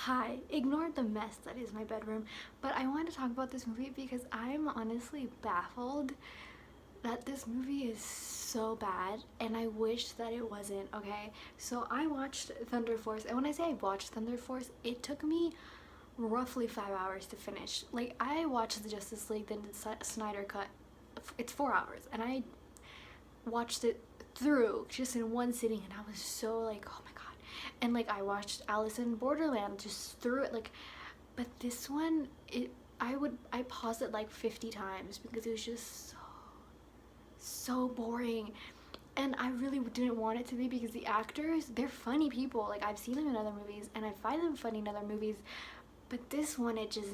Hi, ignore the mess that is my bedroom, but I wanted to talk about this movie because I'm honestly baffled that this movie is so bad and I wish that it wasn't, okay? So I watched Thunder Force, and when I say I watched Thunder Force, it took me roughly 5 hours to finish. Like, I watched the Justice League, then the Snyder Cut. It's 4 hours, and I watched it through just in one sitting, and I was so like, oh my god. And like I watched Alice in Borderland just through it, like, but this one, I paused it like 50 times because it was just so boring. And I really didn't want it to be because the actors, they're funny people. Like, I've seen them in other movies and I find them funny in other movies, but this one, it just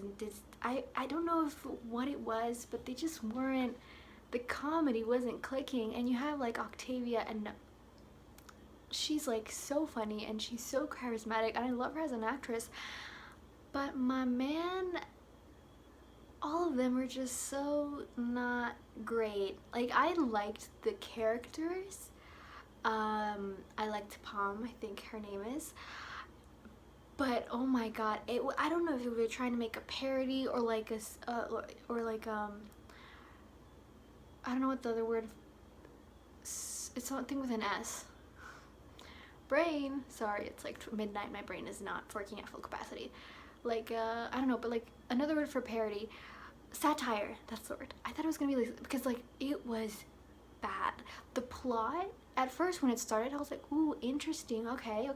I don't know if what it was, but they just weren't, the comedy wasn't clicking. And you have like Octavia, and she's like so funny and she's so charismatic and I love her as an actress, but my man, all of them were just so not great. Like, I liked the characters. I liked Palm, I think her name is, but oh my god, I don't know if they were trying to make a parody or like or like I don't know what the other word, it's something with an S. Brain, sorry, it's like midnight, my brain is not working at full capacity. Like, I don't know, but like another word for parody, satire, that's the word. I thought it was gonna be like, because like it was bad. The plot, at first when it started, I was like, ooh, interesting, okay,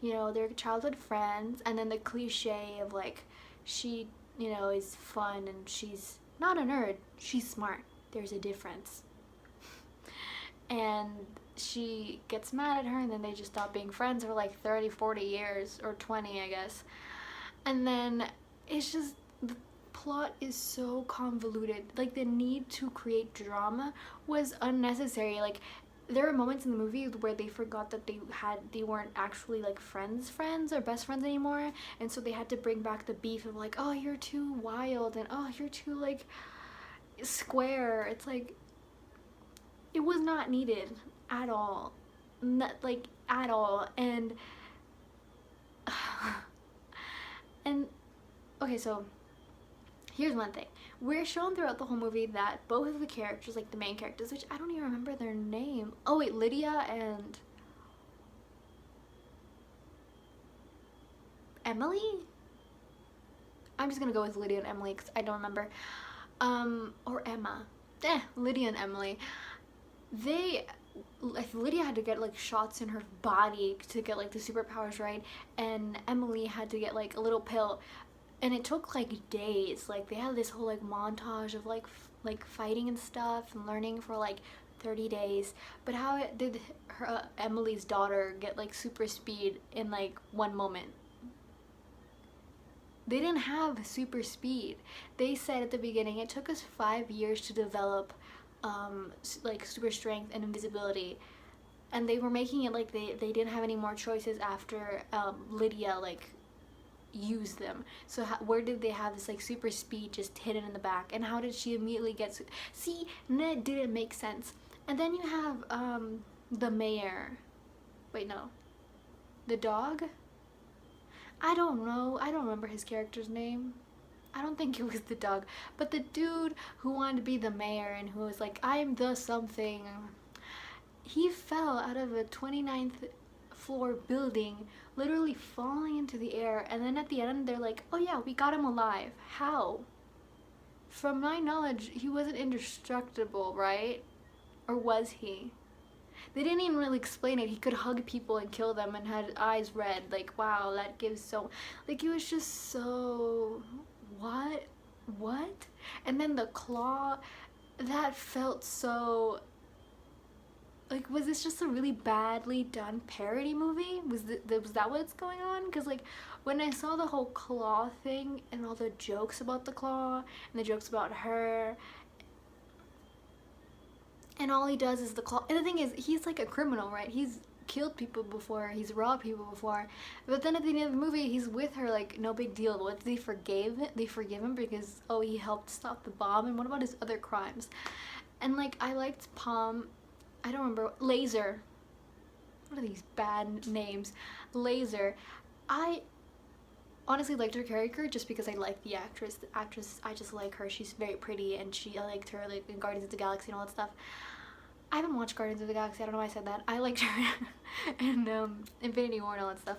you know, they're childhood friends, and then the cliche of like, she, you know, is fun and she's not a nerd, she's smart, there's a difference. And she gets mad at her, and then they just stop being friends for like 30-40 years, or 20, I guess. And then it's just, the plot is so convoluted. Like, the need to create drama was unnecessary. Like, there are moments in the movie where they forgot that they weren't actually like friends or best friends anymore, and so they had to bring back the beef of like, oh, you're too wild, and oh, you're too like square. It's like, it was not needed at all, not like at all. And and okay, so here's one thing. We're shown throughout the whole movie that both of the characters, like the main characters, which I don't even remember their name. Oh wait, Lydia and Emily? I'm just gonna go with Lydia and Emily because I don't remember. Or Emma. Lydia and Emily. They, like, Lydia had to get like shots in her body to get like the superpowers, right? And Emily had to get like a little pill, and it took like days. Like, they had this whole like montage of like fighting and stuff and learning for like 30 days. But how did her Emily's daughter get like super speed in like one moment? They didn't have super speed. They said at the beginning it took us 5 years to develop like super strength and invisibility, and they were making it like they didn't have any more choices after Lydia like used them. So where did they have this like super speed just hidden in the back, and how did she immediately get see, Ned didn't make sense. And then you have the mayor, wait, no, the dog, I don't know, I don't remember his character's name. I don't think it was the dog, but the dude who wanted to be the mayor and who was like, I'm the something, he fell out of a 29th floor building, literally falling into the air, and then at the end they're like, oh yeah, we got him alive. How? From my knowledge, he wasn't indestructible, right? Or was he? They didn't even really explain it. He could hug people and kill them and had eyes red. Like, wow, that gives so, like, it was just so, what? And then the claw, that felt so, like, was this just a really badly done parody movie? Was that what's going on? Because like, when I saw the whole claw thing and all the jokes about the claw and the jokes about her, and all he does is the claw, and the thing is, he's like a criminal, right? He's killed people before, he's robbed people before, but then at the end of the movie he's with her, like, no big deal. What, they forgave him because, oh, he helped stop the bomb, and what about his other crimes? And like, I liked Palm, I don't remember, Laser, what are these bad names, Laser, honestly liked her character just because I like the actress. The actress, I just like her. She's very pretty, and I liked her like in Guardians of the Galaxy and all that stuff. I haven't watched Guardians of the Galaxy. I don't know why I said that. I liked her and Infinity War and all that stuff.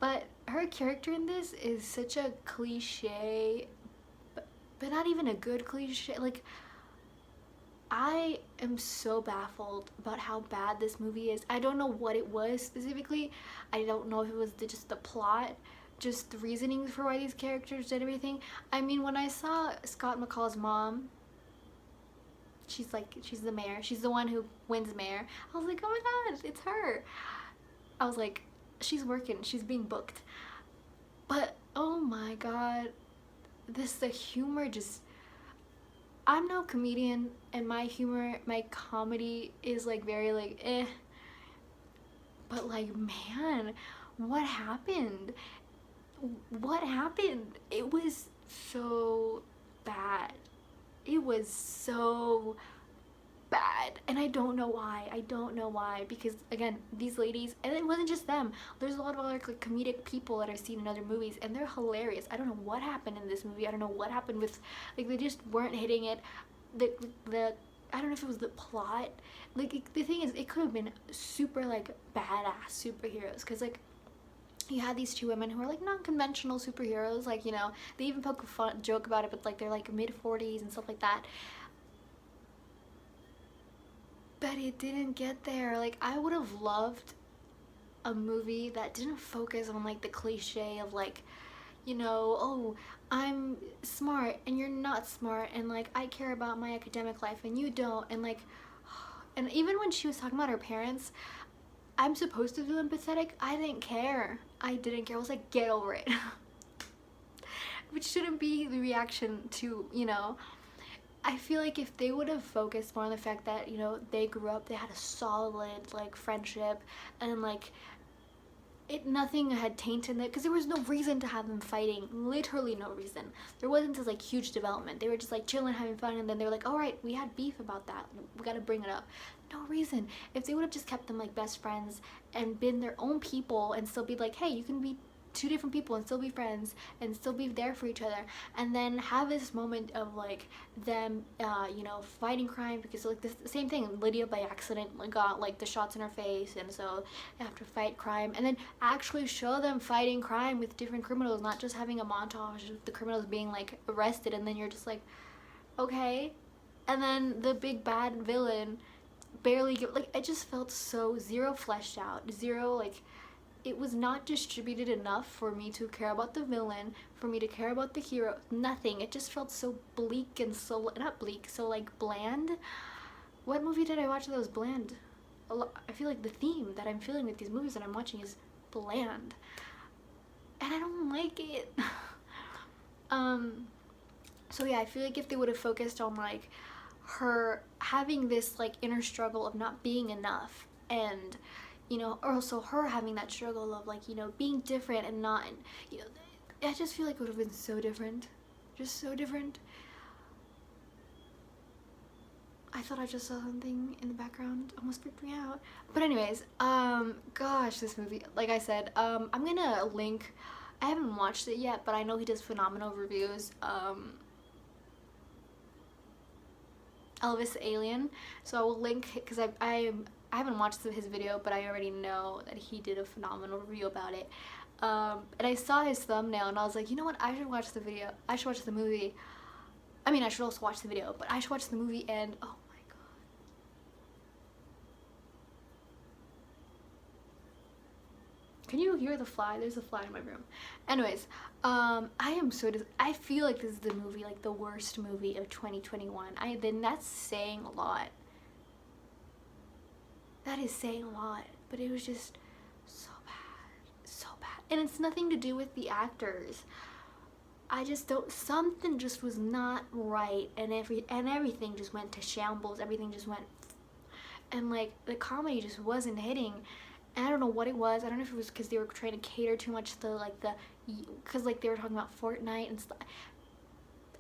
But her character in this is such a cliche, but not even a good cliche. Like, I am so baffled about how bad this movie is. I don't know what it was specifically. I don't know if it was just the plot, just the reasonings for why these characters did everything. I mean, when I saw Scott McCall's mom, she's the mayor. She's the one who wins mayor. I was like, oh my gosh, it's her. I was like, she's working. She's being booked. But, oh my god, the humor just... I'm no comedian, and my comedy is like very like eh. But like, man, what happened? What happened? It was so bad. It was so bad, and I don't know why. I don't know why, because again, these ladies, and it wasn't just them. There's a lot of other like comedic people that I've seen in other movies, and they're hilarious. I don't know what happened in this movie. I don't know what happened with, like, they just weren't hitting it. The I don't know if it was the plot. Like, the thing is, it could have been super like badass superheroes, because like you had these two women who are like non-conventional superheroes. Like, you know, they even poke a fun joke about it, but like they're like mid-40s and stuff like that. But it didn't get there. Like, I would have loved a movie that didn't focus on like the cliche of like, you know, oh, I'm smart and you're not smart, and like I care about my academic life and you don't, and like, and even when she was talking about her parents, I'm supposed to feel empathetic. I didn't care. I didn't care. I was like, get over it. Which shouldn't be the reaction to, you know. I feel like if they would have focused more on the fact that, you know, they grew up, they had a solid like friendship, and like nothing had tainted it, because there was no reason to have them fighting. Literally no reason. There wasn't this like huge development. They were just like chilling, having fun, and then they were like, all right, we had beef about that, we gotta bring it up. No reason. If they would have just kept them like best friends and been their own people, and still be like, hey, you can be two different people and still be friends and still be there for each other, and then have this moment of like them you know, fighting crime, because like the same thing, Lydia by accident got like the shots in her face, and so they have to fight crime, and then actually show them fighting crime with different criminals, not just having a montage of the criminals being like arrested, and then you're just like, okay. And then the big bad villain barely get, like, it just felt so zero fleshed out, zero like, it was not distributed enough for me to care about the villain, for me to care about the hero. Nothing. It just felt so bleak and so, not bleak, so like bland. What movie did I watch that was bland? I feel like the theme that I'm feeling with these movies that I'm watching is bland, and I don't like it. So yeah, I feel like if they would have focused on like her having this like inner struggle of not being enough, and, you know, or also her having that struggle of like, you know, being different and not, you know, I just feel like it would have been so different. Just so different. I thought I just saw something in the background. Almost freaked me out. But anyways, gosh, this movie, like I said, I'm gonna link, I haven't watched it yet, but I know he does phenomenal reviews. Elvis the Alien. So I will link, because I haven't watched his video, but I already know that he did a phenomenal review about it. And I saw his thumbnail, and I was like, you know what, I should watch the video. I should watch the movie. I mean, I should also watch the video, but I should watch the movie, and oh my god. Can you hear the fly? There's a fly in my room. Anyways, I am so I feel like this is the movie, like the worst movie of 2021. Then that's saying a lot. That is saying a lot, but it was just so bad, so bad. And it's nothing to do with the actors. I just don't, something just was not right, and everything just went to shambles. Everything just went, and like the comedy just wasn't hitting. And I don't know what it was. I don't know if it was because they were trying to cater too much to like because like they were talking about Fortnite and stuff.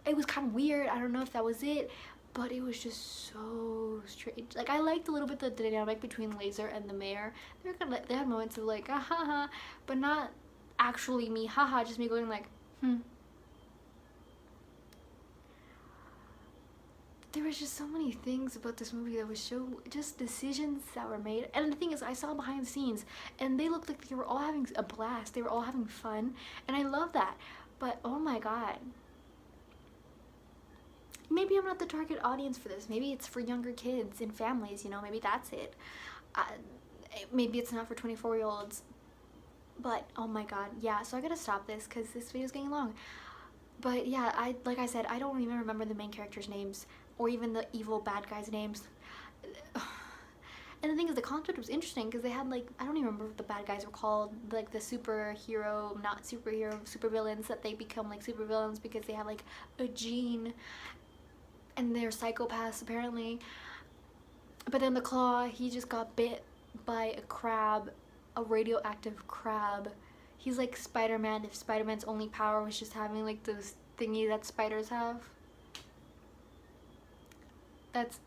It was kind of weird. I don't know if that was it, but it was just so strange. Like, I liked a little bit the dynamic between Laser and the mayor. They had moments of like, ah ha ha, but not actually me, haha, just me going like, there was just so many things about this movie that was so, just decisions that were made. And the thing is, I saw behind the scenes and they looked like they were all having a blast, they were all having fun, and I love that. But oh my god, maybe I'm not the target audience for this. Maybe it's for younger kids and families, you know, maybe that's it. uh, Maybe it's not for 24-year-olds. But oh my god, yeah, so I gotta stop this because this video's getting long. But yeah, like I said, I don't even remember the main characters' names or even the evil bad guys' names. And the thing is, the concept was interesting because they had, like, I don't even remember what the bad guys were called, like the superhero, not superhero, supervillains, that they become like supervillains because they have like a gene and they're psychopaths apparently. But then the Claw, he just got bit by a crab, a radioactive crab. He's like Spider-Man if Spider-Man's only power was just having like those thingy that spiders have. That's,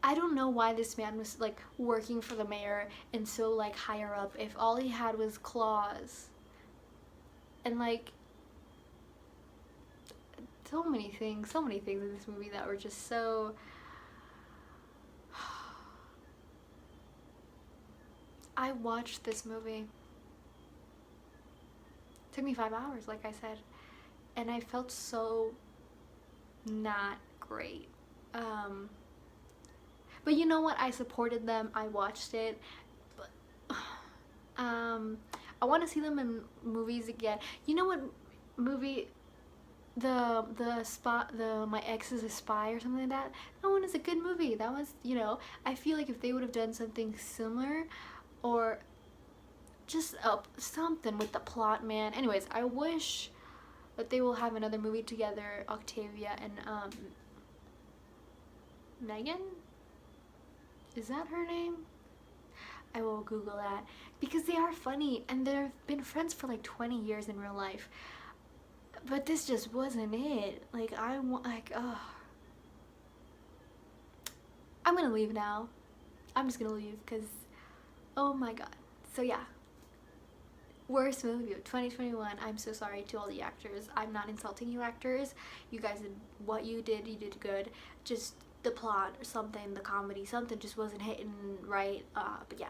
I don't know why this man was like working for the mayor and so like higher up if all he had was claws. And like so many things in this movie that were just so I watched this movie. It took me 5 hours, like I said, and I felt so not great. But you know what? I supported them. I watched it. But, I want to see them in movies again. You know what movie? The My Ex is a Spy or something like that. That one is a good movie. That was, you know, I feel like if they would have done something similar, or just something with the plot, man. Anyways, I wish that they will have another movie together, Octavia and Megan? Is that her name? I will Google that because they are funny and they've been friends for like 20 years in real life. But this just wasn't it. Like, I'm gonna leave now. I'm just gonna leave because, oh my god. So yeah. Worst movie of 2021. I'm so sorry to all the actors. I'm not insulting you actors. You guys did what you did good. Just the plot or something, the comedy, something just wasn't hitting right. But yeah.